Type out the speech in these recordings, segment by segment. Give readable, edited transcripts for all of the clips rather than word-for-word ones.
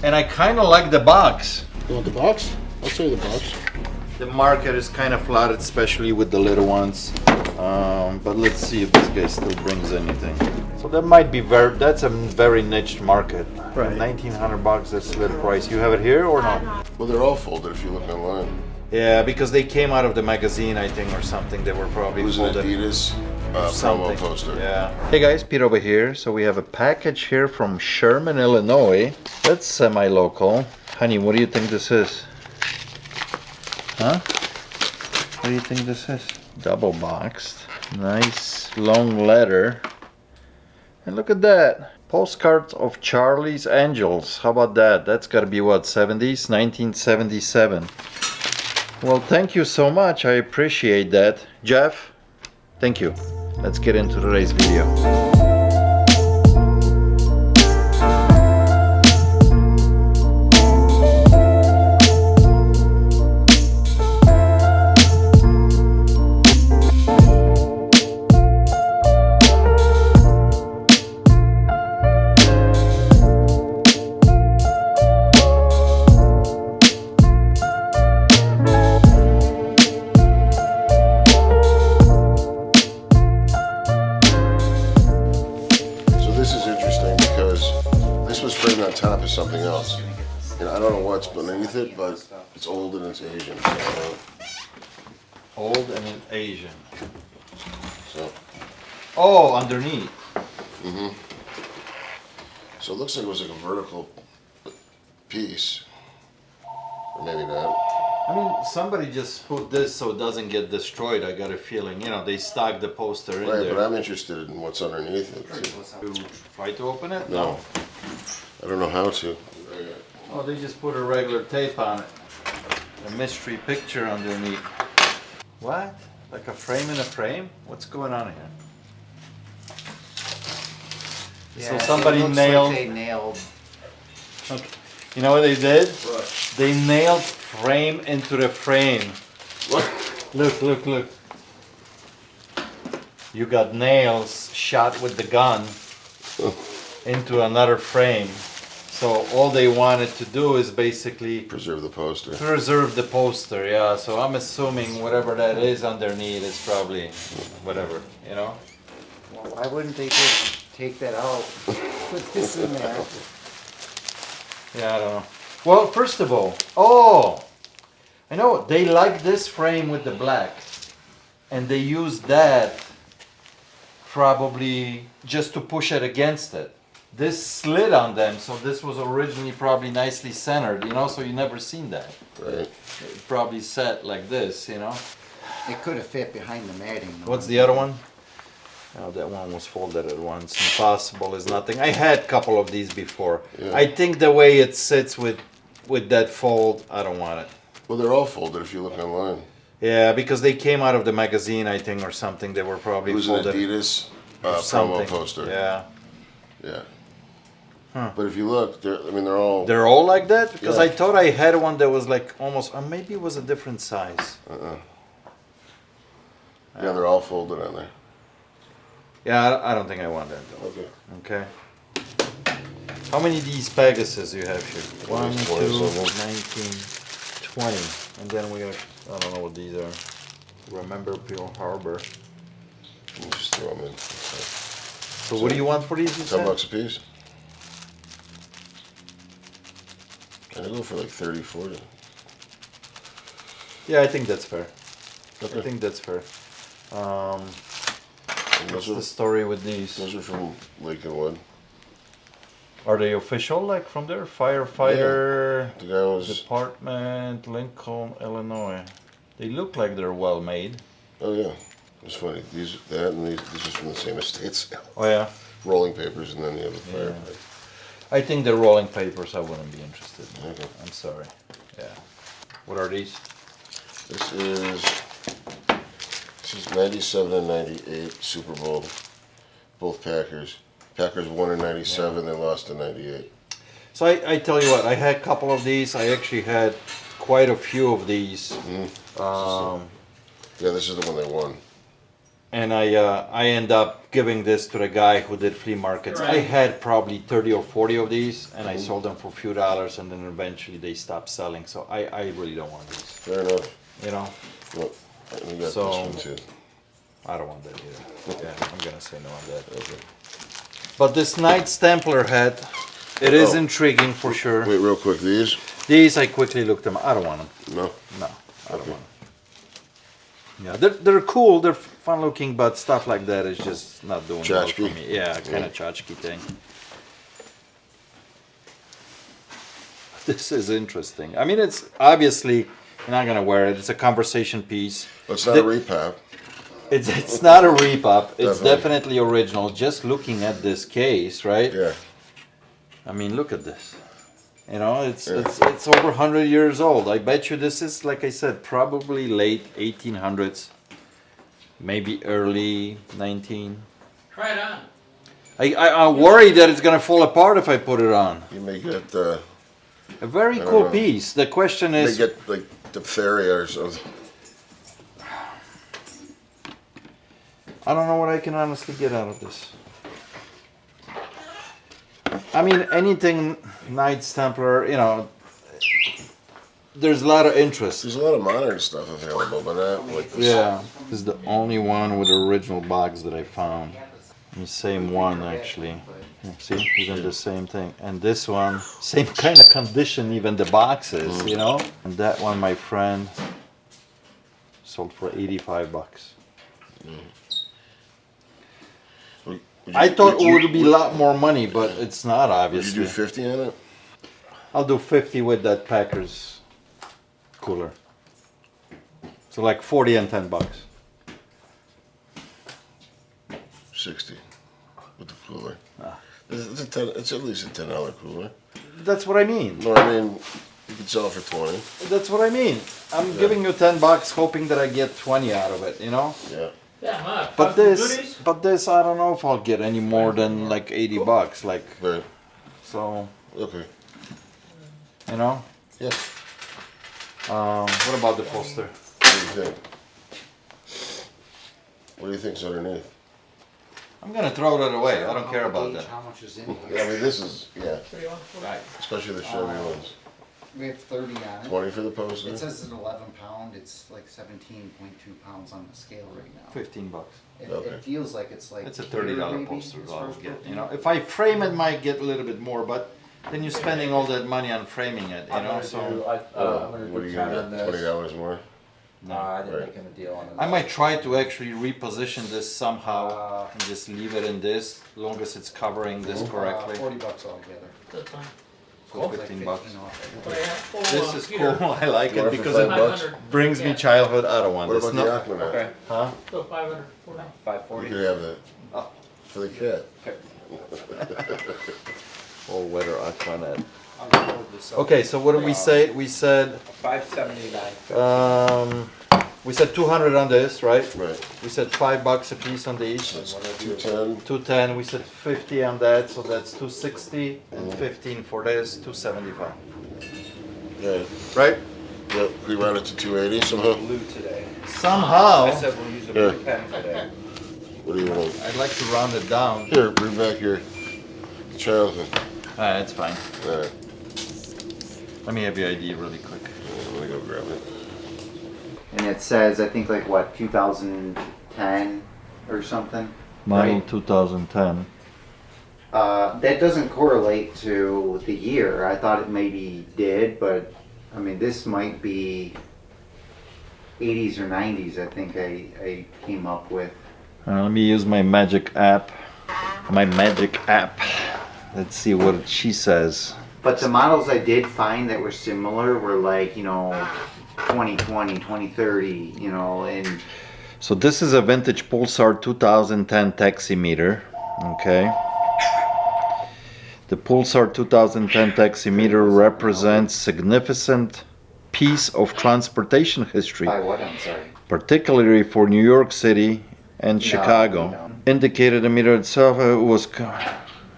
And I kind of like the box. You want the box? I'll show you the box. The market is kind of flooded, especially with the little ones. But let's see if this guy still brings anything. So that might be that's a very niche market. Right. 1,900 bucks, that's a little price. You have it here or no? Well, they're all folded if you look online. Yeah, because they came out of the magazine, I think, or something. They were probably It was an folded. Adidas promo Something. poster. Yeah. Hey guys, Pete over here. So we have a package here from Sherman, Illinois. That's semi-local. Honey, what do you think this is? Huh? What do you think this is? Double boxed. Nice long letter. And look at that. Postcards of Charlie's Angels. How about that? That's gotta be what, 70s? 1977. Well, thank you so much. I appreciate that. Jeff, thank you. Let's get into today's video. On top of something else. And I don't know what's beneath it, but it's old and it's Asian. So, Old and an Asian. so. Oh, underneath. So it looks like it was like a vertical piece. Or maybe not. I mean, somebody just put this so it doesn't get destroyed. I got a feeling, you know, they stuck the poster in Right, there. but I'm interested in what's underneath it. You try to open it? No. I don't know how to. Oh, they just put a regular tape on it. A mystery picture underneath. What? Like a frame in a frame? What's going on here? Yeah, so somebody it looks nailed. Like they nailed. Okay. You know what they did? What? They nailed frame into the frame. What? Look, look, look. You got nails shot with the gun into another frame. So all they wanted to do is basically Preserve the poster. preserve the poster, yeah. So I'm assuming whatever that is underneath is probably whatever, you know? Well, why wouldn't they just take that out? Put this in there. Yeah, I don't know. Well, first of all, oh, I know, they like this frame with the black. And they use that probably just to push it against it. This slid on them, so this was originally probably nicely centered, you know, so you never seen that. Right. It probably set like this, you know. It could have fit behind the matting. though. What's the other one? Oh, that one was folded at once. Impossible is nothing. I had a couple of these before. Yeah. I think the way it sits with that fold, I don't want it. Well, they're all folded if you look online. Yeah, because they came out of the magazine, I think, or something. They were probably It was an folded. Adidas or promo something. poster. Yeah. Yeah. Huh. But if you look, they're all. They're all like that? Because Yeah. I thought I had one that was like almost, maybe it was a different size. Yeah, they're all folded on there. Yeah, I don't think I want that though. Okay. Okay. How many of these Pegasus do you have here? 1, 2, 20 of them. 19, 20. And then we got, I don't know what these are. Remember Pearl Harbor. Let me just throw them in. So what do you want for these, you 10 said? bucks a piece. Can I go for like 30, 40? Yeah, I think that's fair. Okay. I think that's fair. And What's those the are, story with these? those are from Lake and Wood. Are they official, like from there? Firefighter The guy was. Department, Lincoln, Illinois. They look like they're well made. Oh yeah, it's funny. These, that, and these is from the same estate sale. Oh yeah. Rolling papers, and then the other fire. I think the rolling papers I wouldn't be interested in. Okay. I'm sorry. Yeah. What are these? This is 97 and 98 Super Bowl. Both Packers. Packers won in 97, they lost in 98. So I tell you what, I had a couple of these. I actually had quite a few of these. Yeah, this is the one they won. and I end up giving this to the guy who did flea markets. I had probably 30 or 40 of these, and I sold them for a few dollars, and then eventually they stopped selling. So I really don't want these. Fair enough. You know, Well, we got So- this one too. I don't want that either. Yeah, I'm gonna say no on that. But this Knights Templar hat, it is Oh. intriguing for sure. Wait, real quick, these? These I quickly looked them. I don't want them. No? No, I don't want them. Yeah, they're cool. They're fun looking, but stuff like that is just not doing well for Tchotchke? me. Yeah, kind of tchotchke thing. This is interesting. I mean, it's obviously you're not gonna wear it. It's a conversation piece. Well, it's not a repap. It's not a repop. It's Definitely. definitely original. Just looking at this case, right? Yeah. I mean, look at this. You know, it's Yeah. it's over 100 years old. I bet you this is, like I said, probably late 1800s, maybe early 19. Try it on. I'm worried that it's gonna fall apart if I put it on. You may get, A very don't cool know. piece. The question may is, get like diphtheria or something. I don't know what I can honestly get out of this. I mean, anything Knights Templar, you know, there's a lot of interest. There's a lot of modern stuff available, but not like this. Yeah, this is the only one with the original box that I found. The same one, actually. See, even the same thing. And this one, same kind of condition, even the boxes, you know? And that one, my friend, sold for 85 bucks. Would you- I thought would it you- would be a lot more money, but it's not, Would you obviously. do 50 on it? I'll do 50 with that Packers cooler. So like 40 and 10 bucks. 60 with the cooler. Ah. It's at least a $10 cooler. That's what I mean. No, I mean, you could sell it for 20. That's what I mean. I'm giving you 10 bucks hoping that I get 20 out of it, you know? Yeah. Yeah, huh? But Some this, goodies? but this, I don't know if I'll get any more than like 80 bucks. Like, Right. so, Okay. you know? Yeah. What about the poster? What do you think? What do you think's underneath? I'm gonna throw that away. I don't care about that. How much is in here? Yeah, I mean, this is, yeah, 31, 40. Right. especially the Chevy ones. We have 30 on it. 20 for the poster? It says it's 11 pound. It's like 17.2 pounds on the scale right now. 15 bucks. Okay. It feels like it's like. It's a here $30 maybe, poster as that far I'll as get. protein. You know, if I frame it, might get a little bit more, but then you're spending all that money on framing it. You know, so What are you gonna get? $20 more? I didn't Right. make him a deal on it. I might try to actually reposition this somehow and just leave it in this, long as it's covering this correctly. 40 bucks altogether. That's fine. So 15 bucks. 15 off. What do you have? Oh, This is Peter. cool. I like You it want it for because it 5 bucks? 500. brings me Yeah. childhood. I don't want What this. about No. the Aquanet? Okay, Huh? So 500, 40. You 540. could have that. Oh. For the cat. All weather Aquanet. I'm gonna hold this up. Okay, so what did we say? We said 579. we said 200 on this, right? Right. We said $5 a piece on these. That's 210. 210. We said 50 on that, so that's 260 and 15 for this, 275. Yeah. Right? Yep. We round it to 280 somehow. Blue today. Somehow, I said we'll use a Yeah. blue pen today. What do you want? I'd like to round it down. Here, bring back your childhood. That's fine. Alright. Let me have your ID really quick. I'm gonna go grab it. And it says, I think, like what, 2010 or something? Model Right. 2010. That doesn't correlate to the year. I thought it maybe did, but I mean, this might be 80s or 90s, I think I came up with. Let me use my magic app. My magic app. Let's see what she says. But the models I did find that were similar were like, 2020, 2030, and So this is a vintage Pulsar 2010 taximeter. Okay. The Pulsar 2010 taximeter represents significant piece of transportation history, by what, I'm sorry. particularly for New York City and Chicago. no. Indicated the meter itself was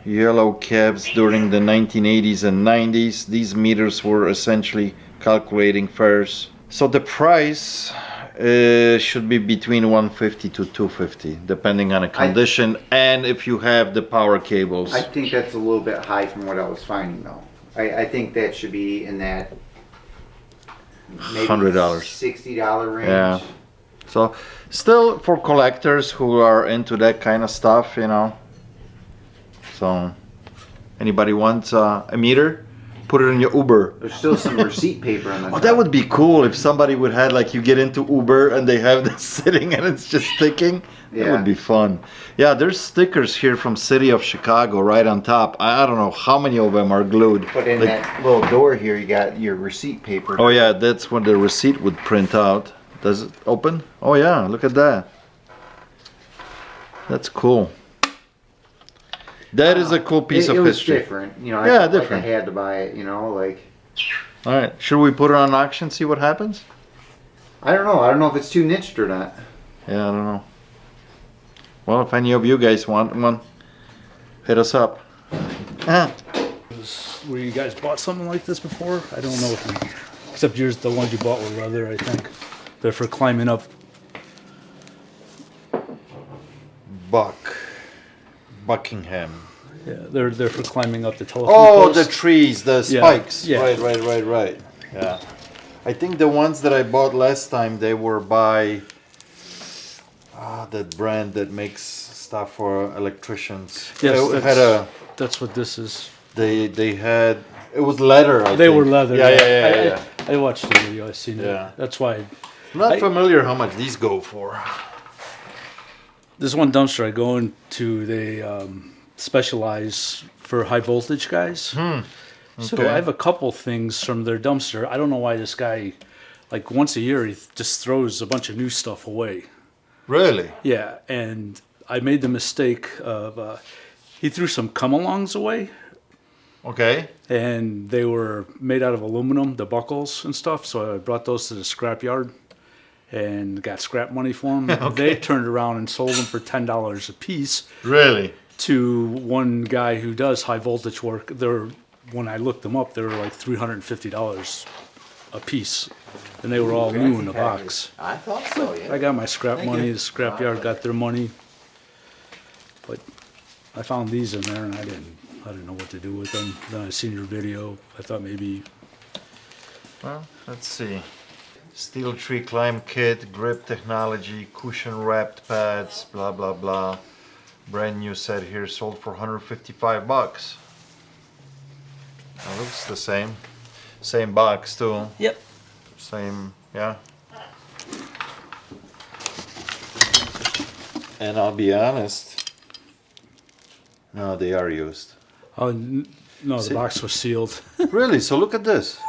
yellow cabs during the 1980s and 90s. These meters were essentially calculating fares. So the price should be between 150 to 250, depending on the condition and if you have the power cables. I think that's a little bit high from what I was finding though. I think that should be in that maybe $100. $60 range. Yeah. So, still for collectors who are into that kind of stuff, you know. So, anybody wants a meter? Put it in your Uber. There's still some receipt paper on the Oh, top. that would be cool if somebody would have, like, you get into Uber and they have this sitting and it's just sticking. That Yeah. would be fun. Yeah, there's stickers here from City of Chicago right on top. I don't know how many of them are glued. But in Like- that little door here, you got your receipt paper. Oh yeah, that's when the receipt would print out. Does it open? Oh yeah, look at that. That's cool. That is a cool piece it of was history. different, you know. Yeah, I felt different. Like I had to buy it, you know. Like All right, should we put it on auction? See what happens? I don't know. I don't know if it's too niched or not. Yeah, I don't know. Well, if any of you guys want one, hit us up. Ah, Where you guys bought something like this before? I don't know if you, except yours, the ones you bought were leather, I think. They're for climbing up. Buckingham. Yeah, they're for climbing up the telephone Oh, post. the trees, the Yeah, spikes. yeah. Right. Yeah. I think the ones that I bought last time, they were by that brand that makes stuff for electricians. Yes, It had that's what this is. they had, it was leather. I They think. were leather. Yeah. I watched the video. I seen Yeah. it. That's why. I'm not I- familiar how much these go for. This one dumpster I go into, they specialize for high voltage guys. So Okay. I have a couple things from their dumpster. I don't know why this guy, like once a year, he just throws a bunch of new stuff away. Really? Yeah, and I made the mistake of he threw some come-alongs away, Okay. and they were made out of aluminum, the buckles and stuff. So I brought those to the scrap yard and got scrap money for them. They turned around and sold them for $10 a piece Really? to one guy who does high voltage work. They're, when I looked them up, they were like $350 a piece, and they were all new in the box. I thought so, yeah. I got my scrap money. The scrap yard got their money, but I found these in there, and I didn't know what to do with them. Then I seen your video. I thought maybe Well, let's see. Steel tree climb kit, grip technology, cushion wrapped pads, blah blah blah. Brand new set here, sold for $155. That looks the same. Same box too. Yep. Same, yeah. And I'll be honest. No, they are used. Oh no, the See? box was sealed. Really? So look at this.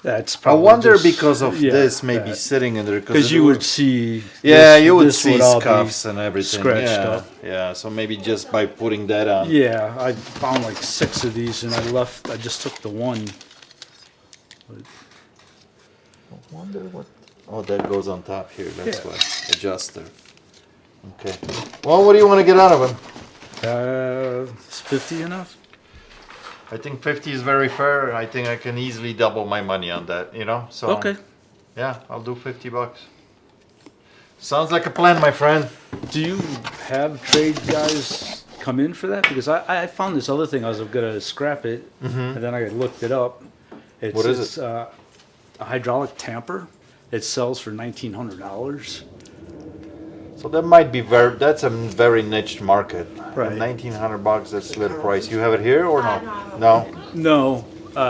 That's I probably wonder just- because of yeah, this maybe that. sitting in there. Because you would see. Yeah, this- you would this see all be scuffs and everything. scratched Yeah, up. yeah. So maybe just by putting that on. Yeah, I found like 6 of these, and I just took the one. I wonder what. Oh, that goes on top here. That's Yeah. why adjuster. Okay. Well, what do you want to get out of him? Is 50 enough? I think 50 is very fair. I think I can easily double my money on that. You know. So. Okay. Yeah, I'll do $50. Sounds like a plan, my friend. Do you have trade guys come in for that? Because I found this other thing. I was gonna scrap it, and then I looked it up. It's, What is it's, a hydraulic tamper. It sells for $1,900. So that might be that's a very niche market. Right. $1,900, that's the price. You have it here or no? No. No,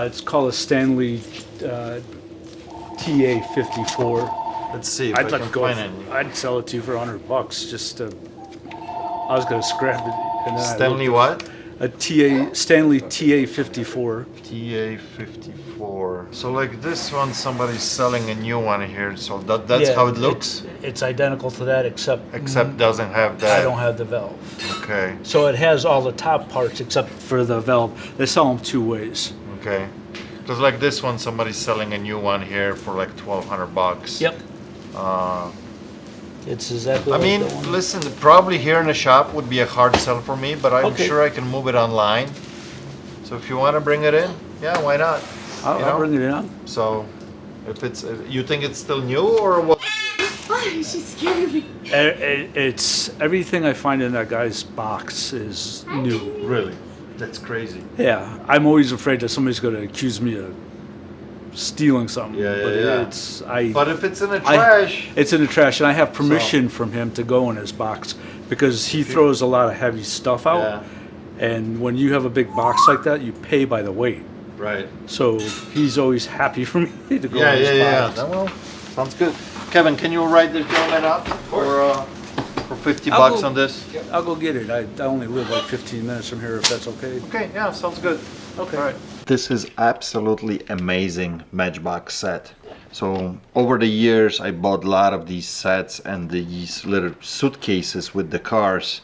it's called a Stanley TA54. Let's see if I'd I let can go. find it. I'd sell it to you for $100. Just to, I was gonna scrap it. And then Stanley what? a Stanley TA54. TA54. So like this one, somebody's selling a new one here. So that's how it looks. It's identical to that, except Except doesn't have that. I don't have the valve. Okay. So it has all the top parts except for the valve. They sell them 2 ways. Okay. Because like this one, somebody's selling a new one here for like $1,200. Yep. Uh, It's exactly. I like mean, that one. listen, probably here in the shop would be a hard sell for me, but I'm Okay. sure I can move it online. So if you want to bring it in, yeah, why not? I'll you know? bring it in. So if it's, you think it's still new or what? She scared me. It's everything I find in that guy's box is new. Really? That's crazy. Yeah, I'm always afraid that somebody's going to accuse me of stealing something. Yeah, yeah, but yeah. It's But if it's in the trash, it's in the trash, and I have permission from him to go in his box because he throws a lot of heavy stuff out. yeah, And when you have a big box like that, you pay by the weight. right. So he's always happy for me to go Yeah, in his yeah, box. yeah. Well, sounds good. Kevin, can you write this gentleman up for 50 I'll bucks go- on this? I'll go get it. I only live like 15 minutes from here, if that's okay. Okay, yeah, sounds good. Okay. All right. This is absolutely amazing Matchbox set. So over the years, I bought a lot of these sets and these little suitcases with the cars.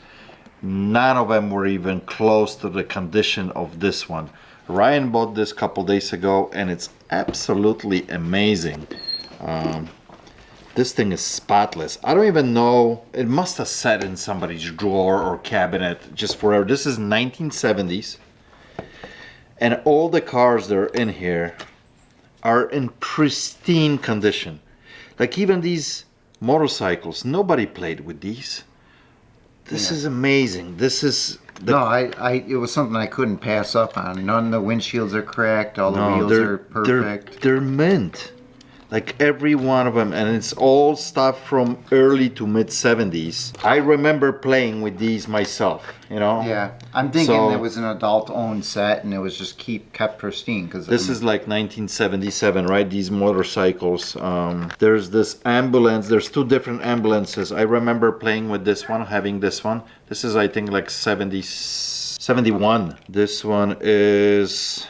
None of them were even close to the condition of this one. Ryan bought this a couple days ago, and it's absolutely amazing. This thing is spotless. I don't even know, it must have sat in somebody's drawer or cabinet just forever. This is 1970s. And all the cars that are in here are in pristine condition. Like even these motorcycles, nobody played with these. This is amazing. This is the No, it was something I couldn't pass up on. None of the windshields are cracked. All the wheels are perfect. They're mint. Like every one of them, and it's all stuff from early to mid 70s. I remember playing with these myself, you know? Yeah, I'm thinking So- it was an adult-owned set, and it was just kept pristine. Because This is like 1977, right? These motorcycles. There's this ambulance. There's two different ambulances. I remember playing with this one, having this one. This is, I think, like 71. This one is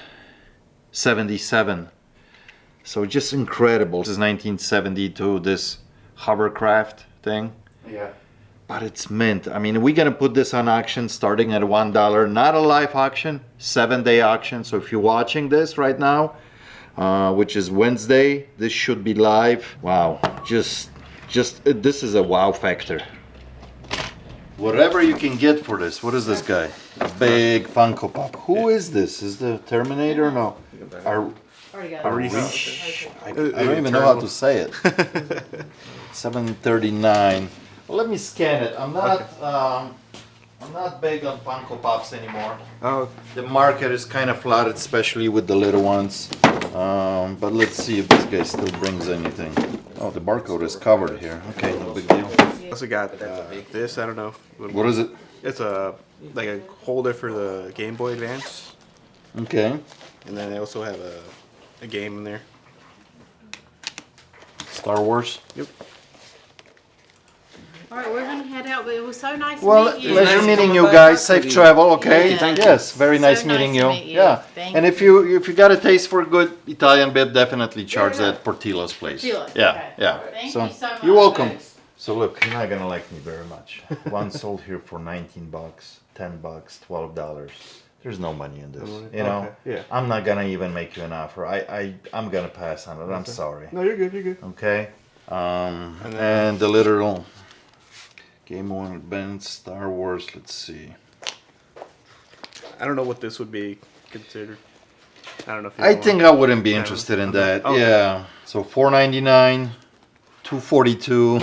77. So just incredible. This is 1972, this hovercraft thing. Yeah. But it's mint. I mean, we're gonna put this on auction starting at $1. Not a live auction, 7-day auction. So if you're watching this right now, which is Wednesday, this should be live. Wow, just this is a wow factor. Whatever you can get for this. What is this guy? A big Funko Pop. Who is this? Is the Terminator? No. Already got Arish. I don't even know how to say it. 739. Well, let me scan it. I'm not big on Funko Pops anymore. Oh, The market is kind of flooded, especially with the little ones. But let's see if this guy still brings anything. Oh, the barcode is covered here. Okay, no big deal. also got this. I don't know. What is it? It's like a holder for the Game Boy Advance, Okay. and then they also have a game in there. Star Wars. Yep. All right, we're gonna head out, but it was so nice Well, to meet you. pleasure Nice meeting coming you back. guys. Safe travel, okay? Yeah. Thank Yes, very So nice nice meeting to you. meet you. Yeah. Thank And if you. you got a taste for good Italian bit, definitely charge Yeah. that Portillo's place. Portillo's, Yeah, okay. yeah. Thank you so much. You're welcome. Thanks. So look, you're not gonna like me very much. One sold here for 19 bucks, 10 bucks, $12. There's no money in this, you know. Okay, yeah. I'm not gonna even make you an offer. I'm gonna pass on it. I'm sorry. No, you're good. You're good. Okay. And the literal Game Boy Advance, Star Wars. Let's see. I don't know what this would be considered. I don't know if you I know think I wouldn't be interested in that. Okay. Yeah. So $4.99, $2.42,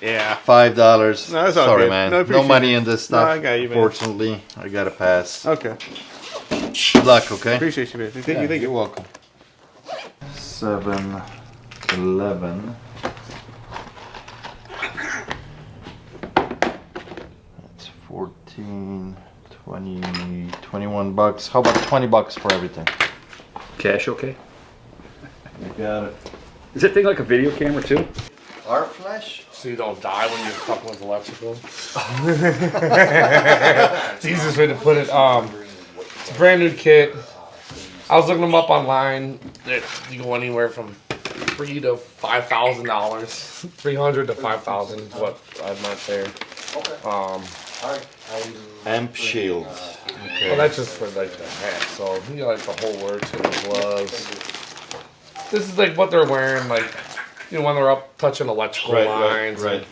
yeah. $5. No, that's all Sorry, good. man. No, I No, appreciate money it. in this No, stuff. I got you, man. Fortunately, I gotta pass. Okay. Good luck, okay? Appreciate you, man. Thank Yeah, you. Thank you're you. welcome. 7-Eleven. That's 14, 20, 21 bucks. How about 20 bucks for everything? Cash okay? You got it. Is that thing like a video camera too? Our flash? So you don't die when you're fucking with electrical. It's the easiest way to put it. It's a brand new kit. I was looking them up online. You go anywhere from $3,000 to $5,000. $300 to $5,000 is what I meant there. Amp shield. Well, that's just for like the hat. So you got like the whole works and the gloves. This is like what they're wearing, like when they're up touching electrical lines. Right.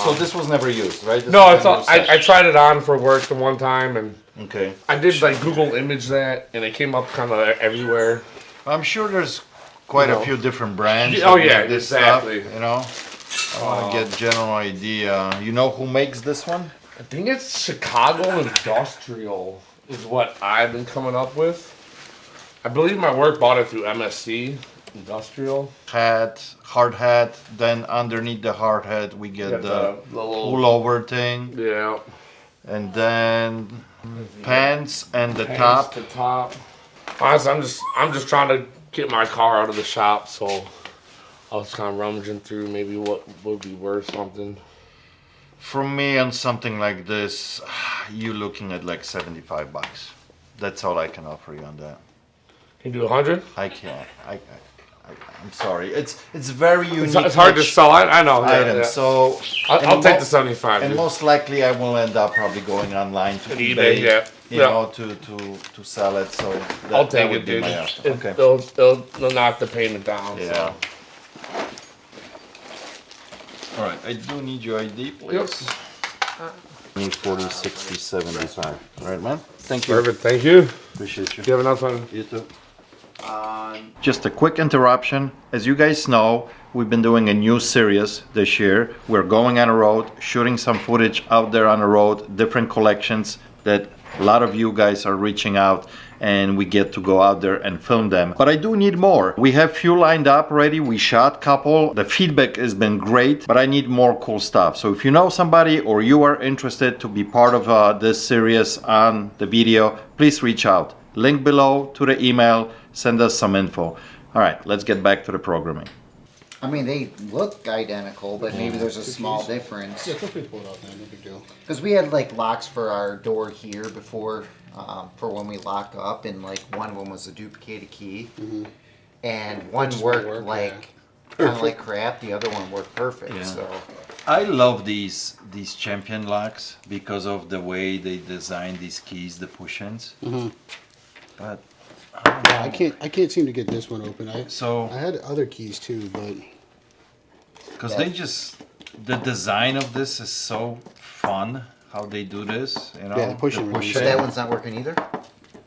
So this was never used, right? This No, is it's a all, new set. I tried it on for work the one time, and Okay. I did like Google image that, and it came up kind of everywhere. I'm sure there's quite You a know. few different brands. Oh, that yeah, make this exactly. Stuff, you know. I want to get general idea. You know who makes this one? I think it's Chicago Industrial is what I've been coming up with. I believe my work bought it through MSC Industrial. Hat, hard hat. Then underneath the hard hat, we get Got the little, pullover thing. yeah. And then pants and the Pants top. to top. Honestly, I'm just trying to get my car out of the shop, so I was kind of rummaging through maybe what would be worth something. For me, on something like this, you looking at like $75. That's all I can offer you on that. Can you do 100? I can't. I'm sorry. It's very unique. It's hard to niche sell. I know. Yeah, item. yeah. So I'll take the 75. And dude. most likely, I will end up probably going online to eBay, eBay, yeah. you Yeah. know, to sell it. So that, I'll that take would it, be dude. my option. Okay. They'll knock the payment down. Yeah. So. All right. I do need your ID, please. 40, 60, 75. All right, man. Thank you. Perfect. Thank you. Appreciate you. Do you have enough time? You too. Just a quick interruption. As you guys know, we've been doing a new series this year. We're going on the road, shooting some footage out there on the road, different collections that a lot of you guys are reaching out, and we get to go out there and film them. But I do need more. We have few lined up already. We shot couple. The feedback has been great, but I need more cool stuff. So if you know somebody or you are interested to be part of this series on the video, please reach out. Link below to the email. Send us some info. All right, let's get back to the programming. I mean, they look identical, but maybe there's a small difference. Yeah, feel free to pull it out, man. No big deal. Because we had like locks for our door here before, for when we lock up, and like one of them was a duplicated key, and one just won't worked work, like kind of like crap. The other one worked perfect. Yeah. So I love these champion locks because of the way they design these keys, the push-ins. But I can't seem to get this one open. I so had other keys too, but because they just the design of this is so fun how they do this, you know. Yeah, the push-in the release. so that one's not working either.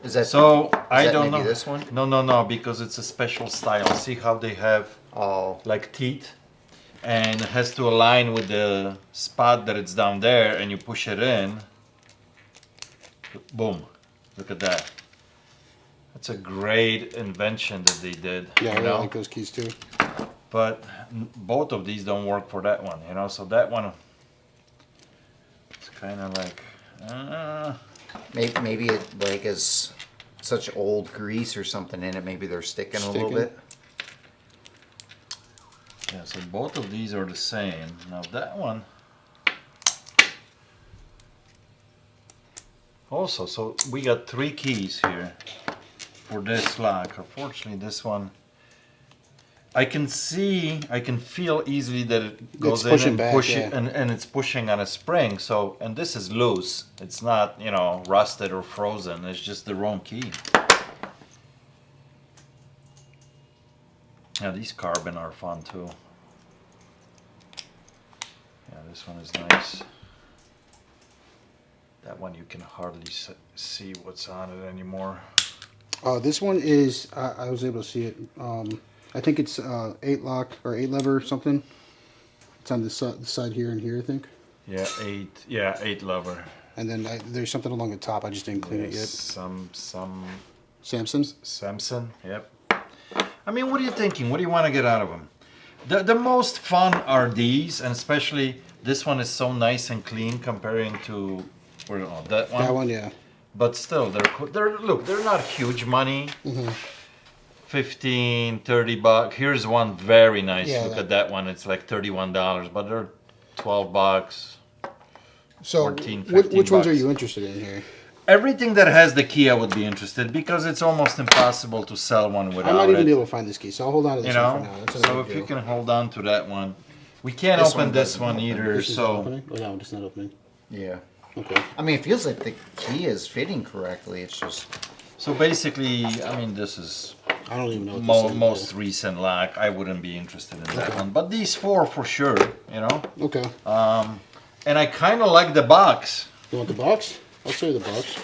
Is that So is I that don't maybe know. this one? No, because it's a special style. See how they have Oh, like teeth, and it has to align with the spot that it's down there, and you push it in. Boom! Look at that. That's a great invention that they did. yeah, I you really know? like those keys too. But both of these don't work for that one, you know. So that one, it's kind of like. maybe it like is such old grease or something in it. Maybe they're sticking a little Sticking. bit. Yeah, so both of these are the same. Now that one also, so we got 3 keys here for this lock. Unfortunately, this one, I can feel easily that it goes in pushing and back, push yeah. it, and it's pushing on a spring. So, and this is loose. It's not, you know, rusted or frozen. It's just the wrong key. Yeah, these carbon are fun too. Yeah, this one is nice. That one you can hardly see what's on it anymore. This one is I was able to see it. I think it's 8 lock or 8 lever or something. It's on the side here and here, I think. Yeah, 8. Yeah, 8 lever. And then there's something along the top. I just didn't clean it yet. Some Samson's. Samson. Yep. I mean, what are you thinking? What do you want to get out of them? The most fun are these, and especially this one is so nice and clean comparing to that one. That one, yeah. But still, they're not huge money. 15, 30 bucks. Here's one very nice. Yeah, Look at that one. It's like $31, but they're 12 bucks. So 14, 15 which ones are bucks. you interested in here? Everything that has the key, I would be interested because it's almost impossible to sell one I without might even it. be able to find this key, so I'll hold on to this You one know, for now. That's so no if big you deal. can hold on to that one, we can't This open one this doesn't one open. either. This is not So opening? Oh, that one is not opening. Yeah. Okay. I mean, it feels like the key is fitting correctly. It's just basically, I mean, this is I don't even know what this is. most recent lock. I wouldn't be interested in that one, but these 4 for sure. You know, Okay. and I kind of like the box. You want the box? I'll show you the box.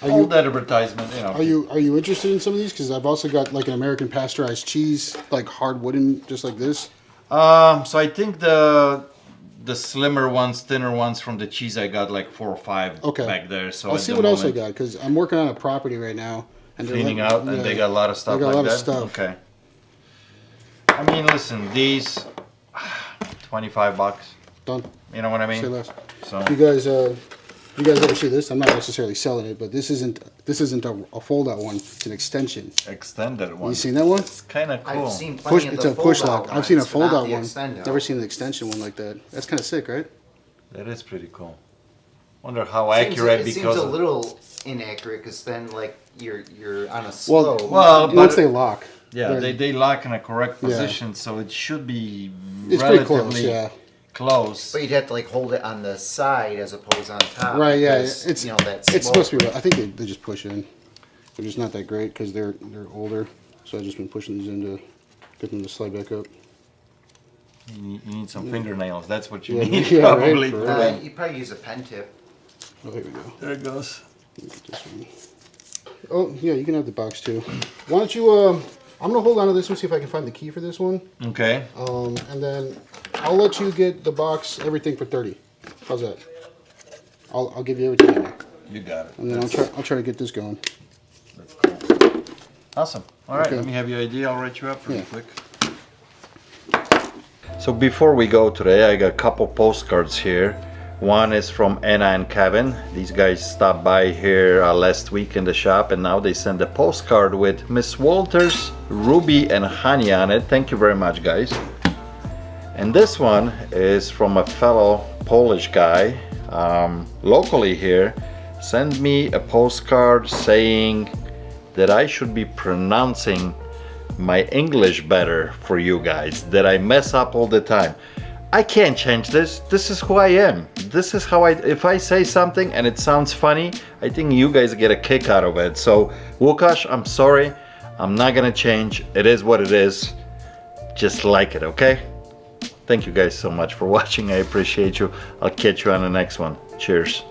All that advertisement, you know. Are you interested in some of these? Because I've also got like an American pasteurized cheese, like hard wooden, just like this. So I think the slimmer ones, thinner ones from the cheese, I got like 4 or 5 Okay. back there. So I'll at see the what else I moment, got because I'm working on a property right now. And they're cleaning letting- out, and yeah, they got a lot of stuff got a like lot of that. stuff. Okay. I mean, listen, these $25. Done. You know what I Say mean? less. So You guys ever see this? I'm not necessarily selling it, but this isn't a fold-out one. It's an extension. extended one. You seen that one? It's kind of cool. I've seen plenty Push. of It's the a push fold-out lock. I've seen a ones, but not fold-out the one. extendo. Never seen an extension one like that. That's kind of sick, right? That is pretty cool. Wonder how Seems- accurate it because seems a of- little inaccurate because then like you're on a slope. well, Once but- they lock. yeah, Then they lock in a correct Yeah. position, so it should be It's pretty relatively close. Yeah. close. But you'd have to like hold it on the side as opposed on top. Right. Yeah. because, It's you know that it's slope. supposed to be. I think they just push in. They're just not that great because they're older. So I've just been pushing these in to get them to slide back up. You need some fingernails. That's what you Yeah, need, yeah, right, probably. for real. You probably use a pen tip. Oh, here we go. There it goes. Let me get this one. Oh yeah, you can have the box too. Why don't you? I'm gonna hold on to this one, see if I can find the key for this one. Okay. And then I'll let you get the box, everything for 30. How's that? I'll give you everything in there, You got it. and then I'll try to get this going. That's cool. Awesome. All right, Okay. let me have your ID. I'll write you up really Yeah. quick. So before we go today, I got a couple postcards here. One is from Anna and Kevin. These guys stopped by here last week in the shop, and now they send a postcard with Miss Walters, Ruby, and Honey on it. Thank you very much, guys. And this one is from a fellow Polish guy, locally here. Send me a postcard saying that I should be pronouncing my English better for you guys, that I mess up all the time. I can't change this. This is who I am. This is how if I say something and it sounds funny, I think you guys get a kick out of it. So, Łukasz, I'm sorry. I'm not gonna change. It is what it is. Just like it, okay? Thank you guys so much for watching. I appreciate you. I'll catch you on the next one. Cheers.